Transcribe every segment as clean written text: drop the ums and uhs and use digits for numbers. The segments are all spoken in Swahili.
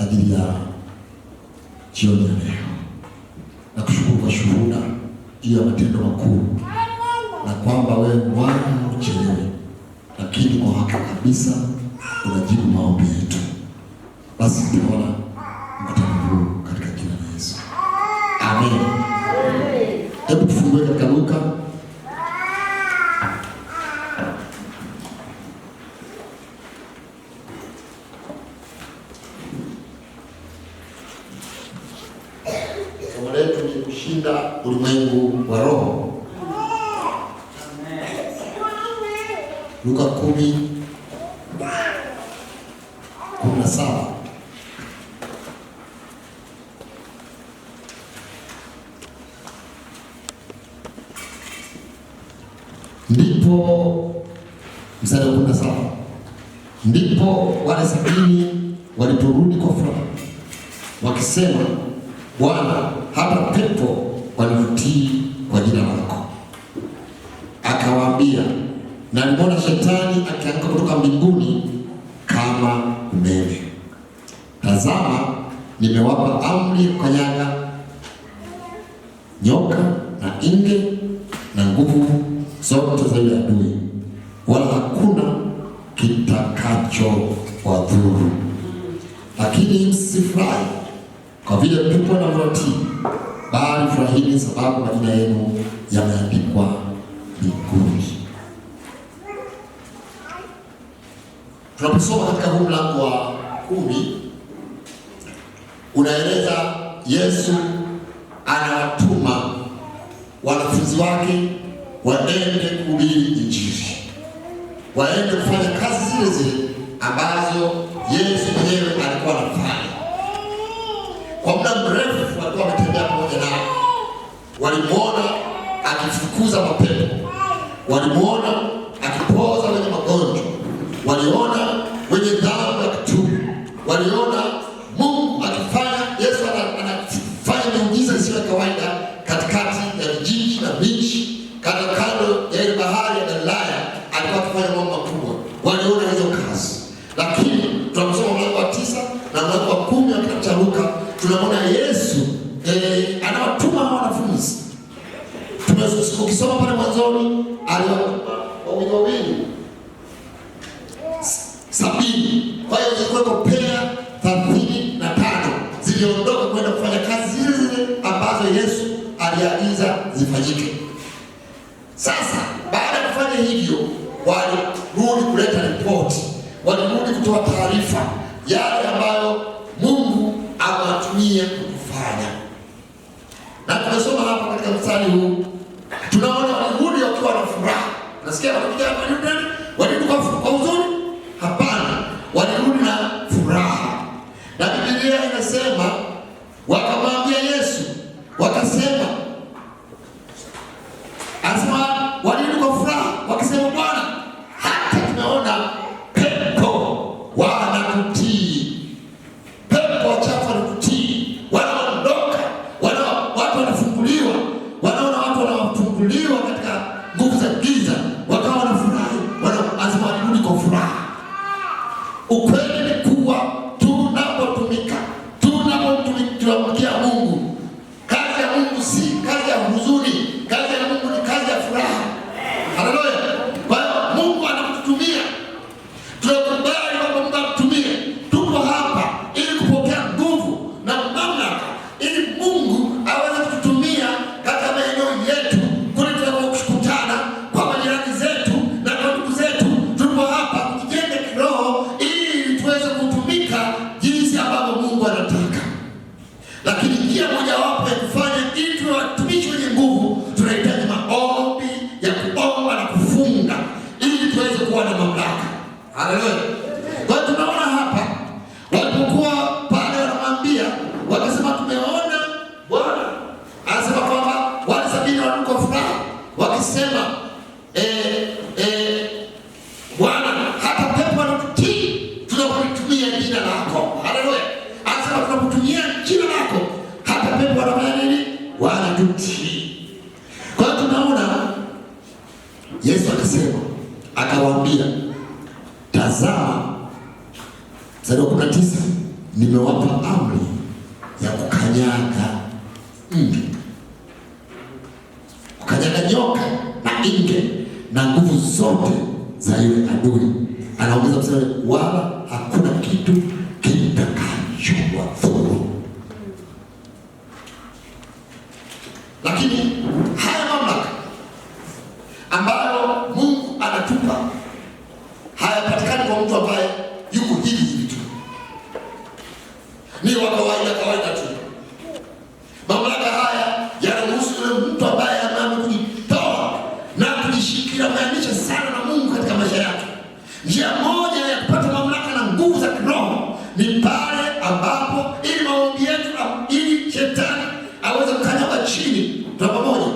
ajili ya jioni ya leo. Nakushukuru kwa shuhuda juu ya matendo makuu, na kwamba wewe Bwana hauchelewi, lakini kwa hakika kabisa unajibu maombi yetu. Basi tunaona mkutano huu katika jina la Yesu. Amen. Hebu tufungue katika Luka kushinda ulimwengu wa roho. Luka 10:17. Ndipo mstari wa 17. Ndipo wale 70 waliporudi kwa furaha wakisema, Bwana, hata pepo walitutii kwa jina lako. Akawaambia, na nimeona shetani akianguka kutoka mbinguni kama umeme. Tazama, nimewapa amri ya kukanyaga nyoka na nge na nguvu zote za yule adui, wala hakuna kitakacho wadhuru. Lakini msifurahi kwa vile pepo wanavyotii, bali furahini sababu majina yenu yameandikwa mbinguni. Tunaposoma katika huu mlango wa 10, unaeleza Yesu anawatuma wanafunzi wake waende kuhubiri Injili, waende kufanya kazi zile zile ambazo Yesu mwenyewe alikuwa anafanya. Kwa muda mrefu walikuwa wametembea pamoja nao. Walimuona akifukuza mapepo, walimuona akipoza wenye magonjwa, waliona wenye dhambi wakitubu, waliona Mungu akifanya, Yesu anafanya miujiza isiyo ya kawaida katikati ya vijiji na miji, kando ya ile bahari ya Galilaya. Alikuwa akifanya mambo makubwa, waliona hizo kazi. Lakini tunasoma mlango wa 9 na mlango wa 10 wa kitabu cha Luka, tunamwona Yesu anawatuma wanafunzi. Ukisoma pale mwanzoni, aliwatuma wawili 70. Kwa hiyo zilikuwa pea 35 ziliondoka kwenda kufanya kazi zile zile ambazo Yesu aliagiza zifanyike. Sasa baada ya kufanya hivyo, walirudi kuleta ripoti, walirudi kutoa taarifa yale ambayo Mungu amewatumia kufanya. Na tunasoma hapa katika mstari huu, tunaona walirudi wakiwa na furaha. Nasikia walirudi kwa huzuni? Hapana, walirudi na furaha. Na Biblia inasema wakamwambia Yesu, wakasema, anasema walirudi kwa furaha wakisema, Bwana, hata tumeona pepo wanakutii. Pepo wachafu wanakutii, wanaondoka, watu wanafunguliwa, wanaona watu wanafunguliwa katika nguvu za giza, wakawa wanafurahi, wanasema walirudi kwa furaha. Ukweli ni kuwa tunapotumikia Mungu, kazi ya Mungu si kazi ya huzuni, kazi ya Mungu ni kazi ya furaha. Haleluya! Kwa hiyo Mungu anatutumia, tunakubali kwamba Mungu atutumie. Tuko hapa ili kupokea nguvu na mamlaka, ili Mungu aweze kututumia katika maeneo yetu, kule tunakokutana, kwa majirani zetu na kwa ndugu zetu. Tuko hapa kujenga kiroho ili tuweze kutumika jinsi ambavyo Mungu anataka. Lakini njia mojawapo ya kufanya ili tuwe watumishi wenye nguvu, tunahitaji maombi ya kuomba na kufunga ili tuweze kuwa na mamlaka. Haleluya! Kwa hiyo tunaona hapa walipokuwa pale wanamwambia, wakasema, tumeona Bwana. Anasema kwamba wale 70 walikuwa kwa furaha wakisema, Bwana, hata pepo wanatutii tunapotumia jina lako. Haleluya! Anasema tunapotumia jina lako hata pepo wanafanya nini? Wanatutii. Kwa hiyo tunaona Yesu akasema, akawaambia, tazama, mstari wa 19, nimewapa amri ya kukanyaga kukanyaga nyoka na inge na nguvu zote za yule adui. Anaongeza kusema wala hakuna kitu kitakachowadhuru. Lakini haya mamlaka ambayo Mungu anatupa hayapatikani kwa mtu ambaye yuko hivi tu, ni wa kawaida tu. Mamlaka haya yanahusu yule mtu ambaye ameamua kujitoa na kujishikamanisha sana na Mungu katika maisha yake. Njia moja ya kupata mamlaka na nguvu za kiroho ni pale ambapo ili maombi yetu, ili shetani aweze kukanyaga chini. Tuko pamoja?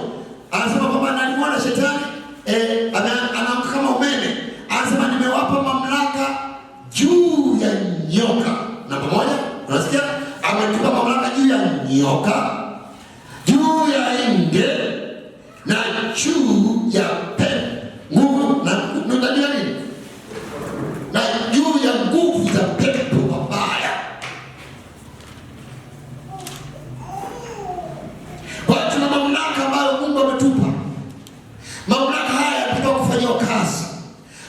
Anasema kwamba nalimwona shetani anaamka kama umeme. Anasema nimewapa mamlaka juu ya nyoka. Na pamoja, unasikia? Ametupa mamlaka juu ya nyoka, juu ya inge na juu ya pepo. Nguvu na nini? Na juu ya nguvu za pepo wabaya. Kwa hiyo tuna mamlaka ambayo Mungu ametupa. Mamlaka haya yanatakiwa kufanyiwa kazi.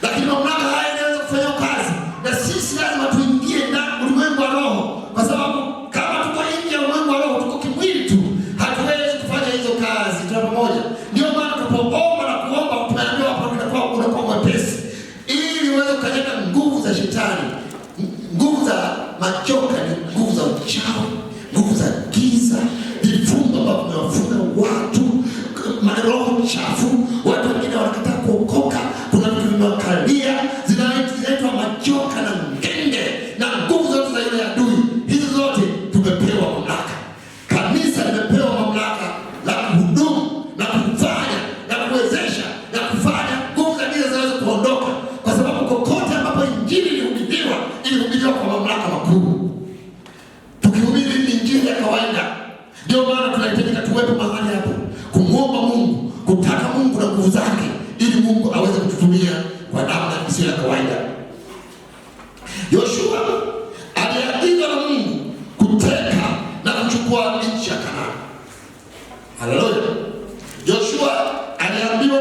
Lakini mamlaka haya yanaweza kufanyiwa kazi na sisi lazima tuingie ndani ulimwengu wa roho, kwa sababu kama tuko nje ya ulimwengu wa roho, tuko kimwili tu, hatuwezi kufanya hizo kazi. Tuna pamoja. Ndio maana tunapoomba na kuomba tunaambiwa hapo unakuwa mwepesi ili uweze kukanyaga nguvu za shetani. Nguvu za machoka ni nguvu za uchawi, nguvu za giza, vifungo ambavyo vimewafunga watu, maroho chafu. Watu wengine wanakataa kuokoka, kuna vitu vimewakalia, zinaitwa machoka na ngenge na nguvu zote za yule adui. Hizo zote tumepewa mamlaka. Kanisa limepewa mamlaka la kuhudumu na kufanya na kuwezesha na kufanya nguvu za giza zinaweza kuondoka, kwa sababu kokote ambapo injili ilihubiriwa kwa mamlaka makuu. Tukihubiri injili ya kawaida, ndio maana tunahitajika tuwepo mahali hapo kumwomba Mungu, kutaka Mungu na nguvu zake, ili Mungu aweze kututumia kwa namna isiyo ya kawaida. Yoshua aliagizwa na Mungu kuteka na kuchukua nchi ya Kanaani. Haleluya! Yoshua aliagizwa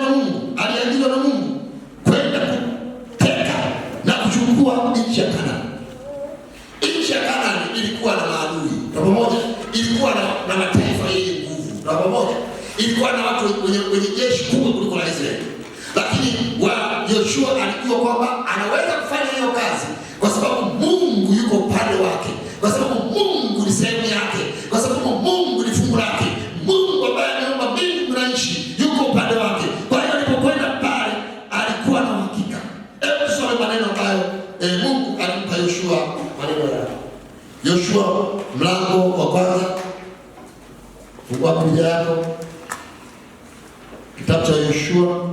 na Mungu kwenda kuteka na kuchukua nchi ya Kanaani. Nchi ya Kanaani ilikuwa na maadui. Kwa pamoja, ilikuwa na mataifa yenye nguvu. Kwa pamoja, ilikuwa na watu wenye jeshi kubwa kuliko la Israeli. Lakini Yoshua alijua kwamba anaweza kufanya hiyo kazi kwa sababu Mungu yuko upande wake, kwa sababu Mungu ni sehemu yake, kwa sababu Mungu ni fungu lake. Mungu ambaye ameumba mbingu na nchi yuko upande wake. Kwa hiyo alipokwenda pale alikuwa na uhakika. Hebu tusome maneno ambayo Mungu alimpa Yoshua, maneno yake. Yoshua mlango wa kwanza. Fungua Biblia yako. Kitabu cha Yoshua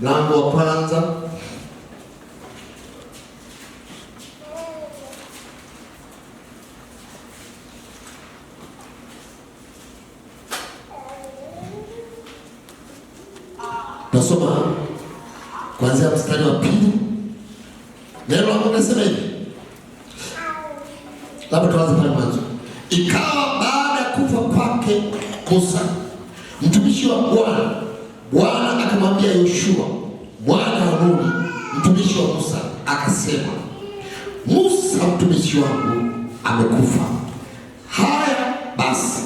mlango wa kwanza. Nasoma kuanzia mstari wa 2. Neno la Mungu linasema hivi. Labda tuanze pale mwanzo. Ikawa baada ya kufa kwake Musa, mtumishi wa Bwana, Bwana akamwambia Yoshua mwana wa Nuni, mtumishi wa Musa, akasema, Musa mtumishi wangu amekufa. Haya basi,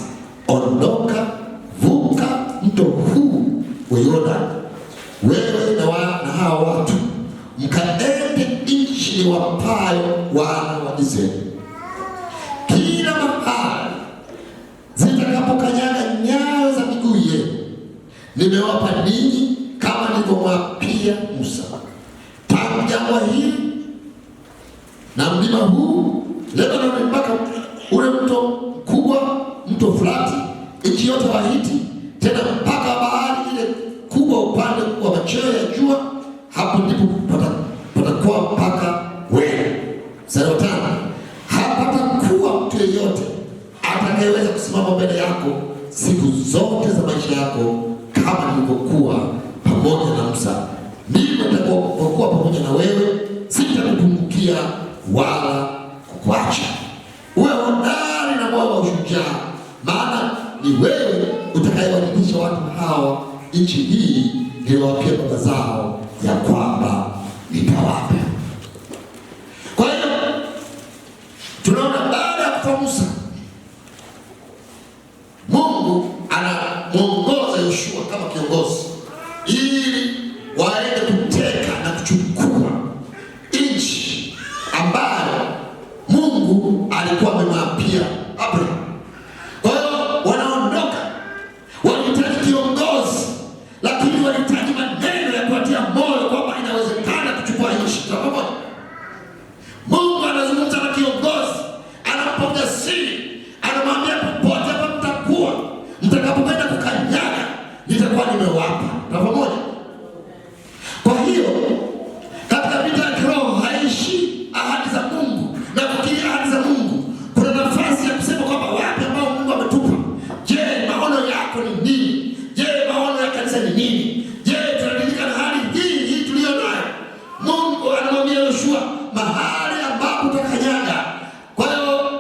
ondoka, vuka mto huu wa Yordani, wewe na hawa watu, mkaende nchi niwapayo wana wa Israeli. Kila mahali zitakapokanyaga nyayo za miguu yenu nimewapa ninyi, kama nilivyomwapia Musa, tangu jangwa hili na mlima huu Lebanoni mpaka ule mto mkubwa, mto Frati, nchi yote Wahiti, tena mpaka bahari ile kubwa upande wa machweo ya jua. Hapo ndipo patakuwa mpaka wewe. Mstari wa 5, hapatakuwa mtu yeyote atakayeweza kusimama mbele yako siku zote za maisha yako, kama nilivyokuwa pamoja na Musa, ndivyo nitakapokuwa pamoja na wewe wala kukuacha. Uwe hodari na moyo wa ushujaa, maana ni wewe utakayewarithisha watu hawa nchi hii niliyowapia baba zao, ya kwamba nitawapa. Kwa hiyo tunaona baada ya kufa Musa, Mungu anamuongoza Yoshua kama kiongozi ili waende kuteka na kuchukua nchi ambayo Mungu alikuwa amemwapia Abraham. Kwa hiyo wanaondoka, walihitaji kiongozi, lakini walihitaji maneno ya kuwatia moyo kwamba inawezekana kuchukua nchi. Pamoja Mungu anazungumza na kiongozi, anampa siri, anamwambia popote hapa mtakuwa, mtakapokwenda kukanyaga nitakuwa nimewapa. Pamoja. Kwa hiyo katika vita ya kiroho haishi ahadi za Mungu na kukiri ahadi za Mungu. Kuna nafasi ya kusema kwamba wapi ambao Mungu ametupa. Je, maono yako ni nini? Je, maono ya kanisa ni nini? Je, tunadilika na hali hii tuliyo nayo? Mungu anamwambia Yoshua mahali ambapo utakanyaga. Kwa hiyo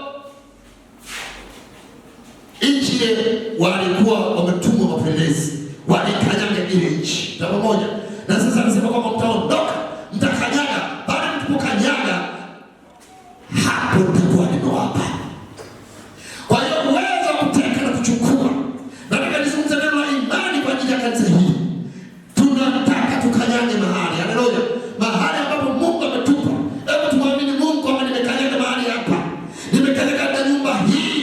nchi ile walikuwa wametumwa wapelelezi, walikanyaga ile nchi. Pamoja. Na sasa anasema kwamba mtaondoka, mtakanyaga. Baada ya mtupokanyaga, hapo nitakuwa nimewapa. Kwa hiyo uwezo wa kuteka na kuchukua. Nataka nizungumze neno la imani kwa ajili ya kanisa hili. Tunataka tukanyage mahali. Haleluya. Mahali ambapo Mungu ametupa. Hebu tumwamini Mungu kwamba nimekanyaga mahali hapa. Nimekanyaga katika nyumba hii.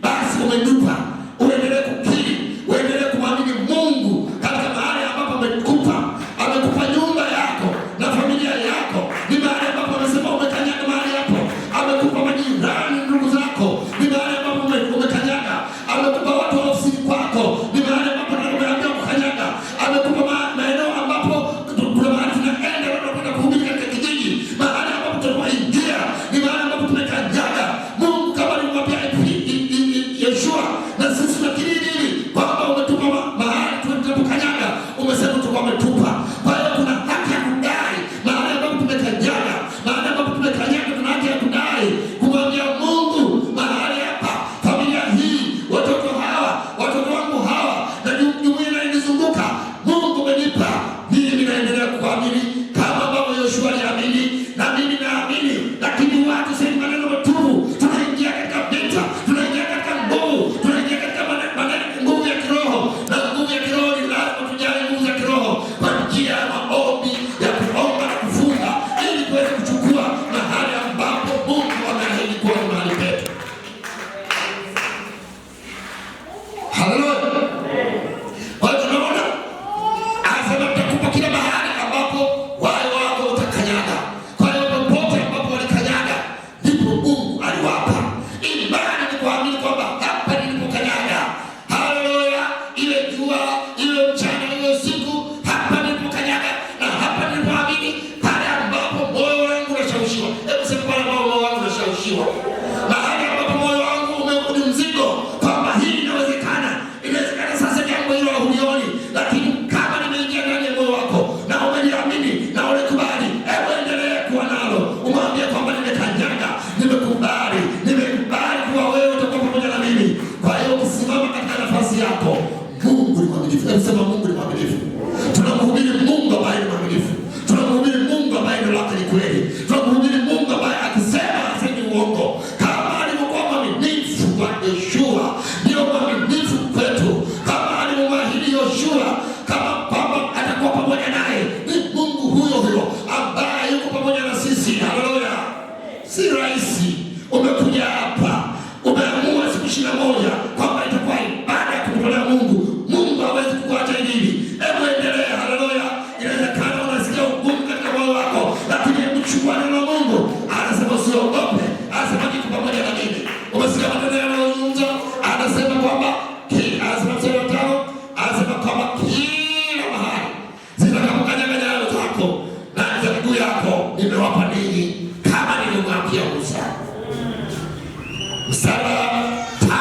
Basi umenipa. Uendelee kukiri. Uendelee kumwamini Mungu katika mahali ambapo amekupa. Amekupa nyumba yako na familia yako. Ni mahali ambapo amesema umekanyaga mahali hapo. Amekupa majirani, ndugu zako. Ni mahali ambapo umekanyaga. Amekupa watu wa ofisini kwako. Ni mahali ambapo umeambia kukanyaga. Amekupa maeneo ambapo kuna mahali tunaenda watu wanakwenda kuhubiri katika kijiji. Mahali ambapo tunaingia. Ni mahali ambapo tumekanyaga. Mungu kama alimwambia Yoshua, na sisi tunakiri nini? Kwamba umetupa mahali tunapokanyaga. Umesema tuko umetupa. Kwa hiyo kuna haki ya kudai mahali ambapo tumekanyaga. Mahali ambapo tumekanyaga tuna haki ya kudai. Kumwambia Mungu mahali hapa, familia hii, watoto hawa, watoto wangu hawa, na jumuiya inayonizunguka, Mungu umenipa. Mimi naendelea kuamini kama ambavyo Yoshua aliamini, na mimi naamini. Lakini watu sasa maneno matupu, tunaingia katika vita, tunaingia katika nguvu, tunaingia katika nguvu ya kiroho. Na nguvu ya kiroho ni lazima tujali nguvu za kiroho kwa njia ya maombi, ya kuomba na kufunga, ili tuweze kuchukua mahali ambapo Mungu ameahidi kuwa ni mahali petu. Haleluya. Kwa hiyo tunaona anasema nitakupa kila mahali ambapo wale wako utakanyaga. Kwa hiyo popote ambapo walikanyaga ndipo Mungu aliwapa. Imani ni kuamini kwamba hapa nilipokanyaga. Haleluya. Ile jua, ile mchana, ile usiku, hapa nilipokanyaga na hapa nilipoamini, pale ambapo moyo wangu unashawishiwa. Hebu sema pale ambapo moyo wangu unashawishiwa. Mahali ambapo moyo wangu umekuni mzigo kwamba hii inawezekana. Inawezekana sasa jambo hilo hulioni, lakini kama nimeingia ndani ya moyo wako na umeniamini na ulikubali, hebu endelea kuwa nalo. Umwambie kwamba nimekanyaga, nimekubali kuwa wewe utakuwa pamoja na mimi. Kwa hiyo ukisimama katika nafasi yako, Mungu ni mwaminifu. Hebu sema Mungu ni mwaminifu. Tunamhubiri Mungu ambaye ni mwaminifu. Tunamhubiri Mungu ambaye neno lake ni kweli. Tunamhubiri Mungu ambaye akisema hasemi uongo. Kama alivyokuwa mwaminifu kwa Yoshua, ndio mwaminifu kwetu. Kama alivyomwahidi Yoshua kama kwamba atakuwa pamoja naye, ni Mungu huyo huyo ambaye yuko pamoja na sisi. Haleluya. Si rahisi. Umekuja hapa, umeamua siku 21 kwamba itakuwa ibada ya kumtolea Mungu. Mungu hawezi kukuacha hivi. Hebu endelea. Haleluya. Inawezekana unasikia ugumu katika moyo wako, lakini hebu chukua neno la Mungu. Anasema usiogope. Anasema niko pamoja na mimi. Umesikia maneno yanayozungumza? Anasema kwamba anasema mstari wa 5, anasema kwamba kila mahali zitakapokanyaga nyayo zako na za miguu yako nimewapa ninyi kama nilivyomwapia Musa. Mstari wa 5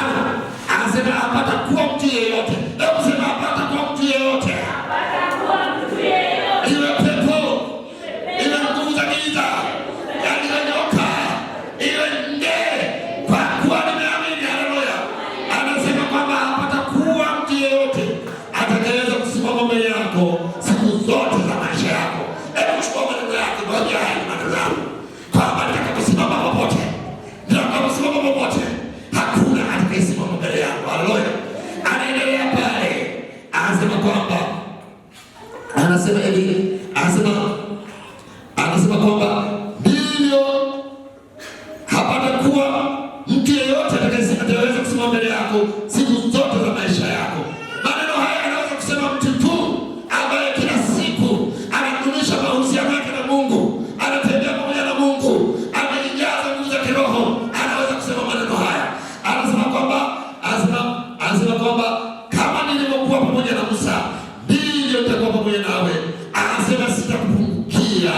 anasema hapatakuwa mtu yeyote. Hebu sema hapatakuwa mtu yeyote. Iwe pepo, iwe nguvu za giza, yaani anasema kwamba ndivyo hapatakuwa mtu yeyote atakayeweza kusimama mbele yako siku zote za maisha yako. Maneno haya anaweza kusema mtu tu ambaye kila siku anadumisha mahusiano yake na Mungu, anatembea pamoja na Mungu, amejaza nguvu za kiroho, anaweza kusema maneno haya. Anasema kwamba kama nilivyokuwa pamoja na Musa ndivyo nitakuwa pamoja nawe. Anasema sitakupungukia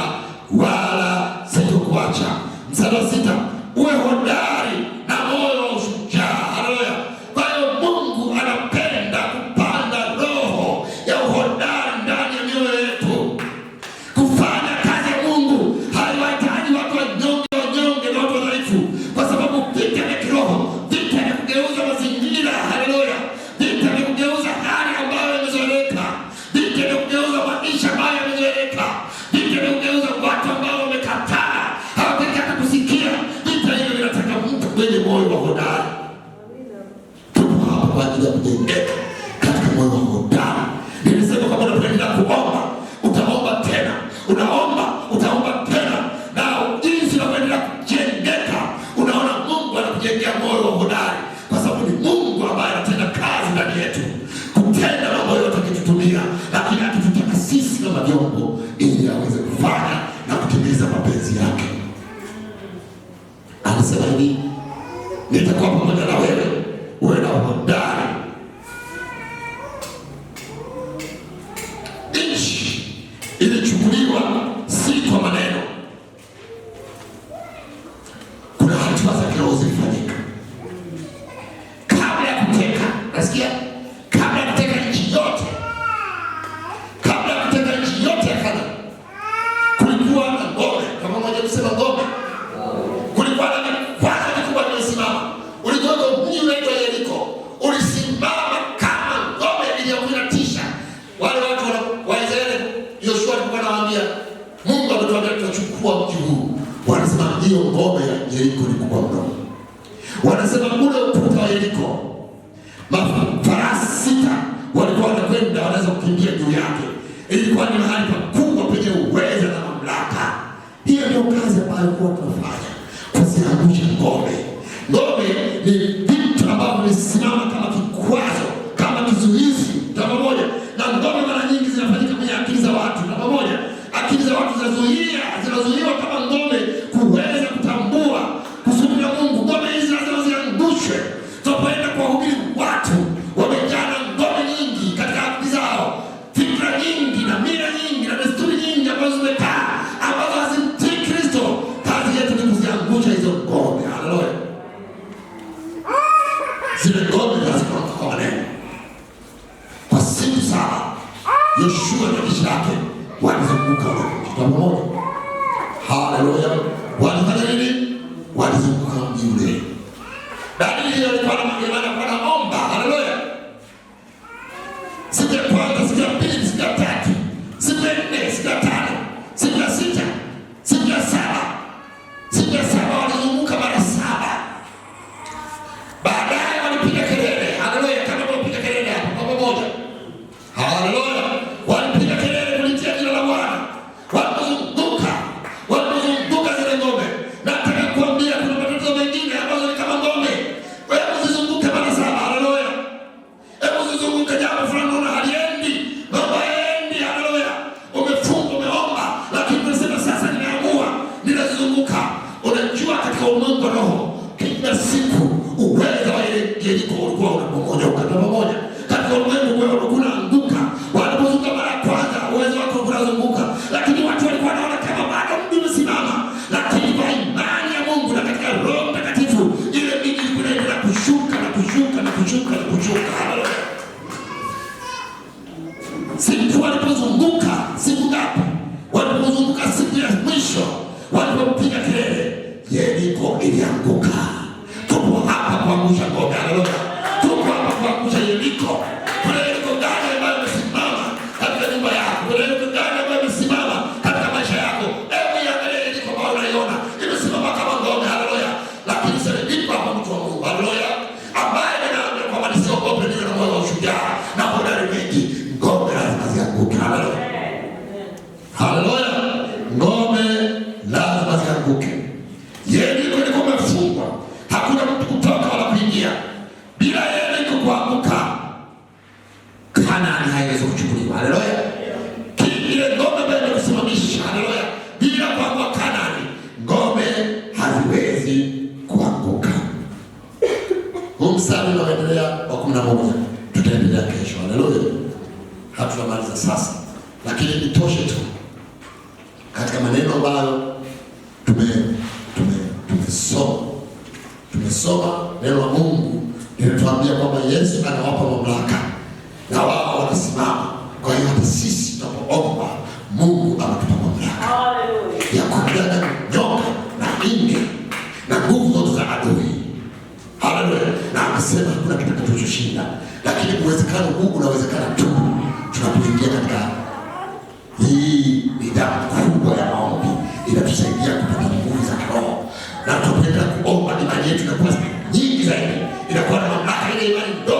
wala sitakuacha. Mstari wa 6, uwe hodari na moyo wa ushujaa. Haleluya. Kwa hiyo Mungu anapenda kupanda roho ya uhodari ndani ya mioyo yetu. Kufanya kazi ya Mungu haiwahitaji watu wanyonge na watu wadhaifu, kwa sababu vita vya kiroho, vita vya kugeuza mazingira, haleluya, vita vya kugeuza hali ambayo imezoeleka, vita vya kugeuza maisha ambayo yamezoeleka, vita vya kugeuza watu ambao wamekataa, hawataki hata kusikia. Vita hivyo vinataka mtu mwenye moyo wa hodari. Tupo hapa kwa ajili ya kujengeka katika moyo wa hodari. Nilisema kama unapoendelea kuomba, utaomba tena, unaomba, utaomba tena, na jinsi unavyoendelea kujengeka, unaona Mungu anakujengea moyo wa hodari, kwa sababu ni Mungu ambaye anatenda kazi ndani yetu, kutenda mambo yote akitutumia, lakini akitutaka sisi kama vyombo ili aweze kufanya na kutimiza mapenzi yake. Anasema hivi, nitakuwa pamoja na wewe, uwe na hodari. Nchi ilichukuliwa si kwa maneno. Kuna hatua za kiroho zilifanyika kabla ya kuteka. Nasikia kabla ya kuteka nchi yote, kabla ya kuteka nchi yote ya Kanaani, kulikuwa na ngome. Kama mmoja kusema ngome, kulikuwa na vikwazo vikubwa vimesimama. Ulikuwa mji unaitwa Yeriko, ulisimama kama ngome iliyokutisha. Wale watu wa Israeli, Yoshua alikuwa anawaambia, Mungu ametuambia tutachukua mji huu. Wanasema hiyo ngome ya Yeriko ni kubwa mno. Wanasema ule ukuta wa Yeriko, mafarasi 6 walikuwa wanakwenda, wanaweza kukimbia juu yake. Ilikuwa ni mahali pakubwa penye uwezo na mamlaka. Hiyo ndio kazi ambayo alikuwa tunafanya, kuziangusha ngome. Ngome ni vitu ambavyo vimesimama kama kikwazo, kama kizuizi. Namba moja. Na ngome mara nyingi zinafanyika kwenye akili za watu. Namba moja, akili za watu zinazuiwa kama ngome kuweza kutambua kusudi la Mungu. Ngome hizi lazima ziangushwe. Tunapoenda kuwahubiri watu, wamejaa na ngome nyingi katika akili zao, fikra nyingi na mila nyingi na desturi nyingi ambazo zimekaa, ambazo hazimtii Kristo. Kazi yetu ni kuziangusha hizo ngome. Haleluya. Zile ngome lazima kwa maneno. Kwa siku 7 Yoshua na jeshi lake walizunguka ule mji pamoja. Haleluya. Walifanya nini? Walizunguka mji ule. Dalili hiyo ilikuwa na magemana kwa naomba. Haleluya. Siku ya kwanza, siku ya pili, siku ya 3, siku ya 4, siku ya 5, siku ya 6, siku ya 7. Siku ya 7 walizunguka mara 7. Baadaye walipiga kelele. Haleluya. Kama walipiga kelele hapo pamoja. Haleluya. Walipiga kelele kulitia jina la Bwana. Walipozunguka zile ngome. Nataka kuambia kuna matatizo mengine ambazo ni kama ngome. Hebu zizunguke mara 7. Haleluya. Hebu zizunguke jambo fulani unaona haliendi. Mambo hayaendi. Haleluya. Umefunga, umeomba, lakini unasema sasa nimeamua ninazunguka. Unajua katika ulimwengu wa roho, kila siku uwezo wa Yeriko ulikuwa unapomoja pamoja. Katika ulimwengu wewe unaanguka. Walipozunguka mara ya kwanza, uwezo wako unazunguka, lakini watu walikuwa wanaona kama bado mji umesimama. Lakini kwa imani ya Mungu na katika Roho Mtakatifu, ile miji ilikuwa inaendelea kushuka na kushuka na kushuka na kushuka. Haleluya. Siku walipozunguka, siku ngapi? Walipozunguka siku ya mwisho, walipopiga kelele, Yeriko ilianguka. Tupo hapa kuangusha ngome. Haleluya. Tupo hapa kuangusha Yeriko. Kuna Yeriko gani ambayo imesimama katika nyumba yako? Kuna Yeriko gani ambayo imesimama katika maisha yako? Hebu iangalie Yeriko ambayo unaiona imesimama kama ngome. Haleluya. Lakini sasa ndipo hapa mtu wa Mungu. Haleluya. Ambaye anaambia kwamba nisiogope, niwe na moyo wa ushujaa na hodari mengi. Ngome lazima zianguke. Haleluya. Haleluya. Ngome sasa, lakini itoshe tu katika maneno ambayo tumesoma neno la Mungu linatuambia kwamba Yesu anawapa mamlaka na wao wanasimama. Kwa hiyo hata sisi tunapoomba, Mungu anatupa mamlaka ya kupiga nyoka na nge na nguvu zote za adui. Haleluya! Na anasema hakuna kitu kinachoshinda, lakini uwezekano huu unawezekana tu tunapoingia katika hii nidhamu kubwa ya maombi. Inatusaidia kupata nguvu za kiroho, na tunapoenda kuomba imani yetu inakuwa nyingi zaidi, inakuwa na mamlaka ile imani ndogo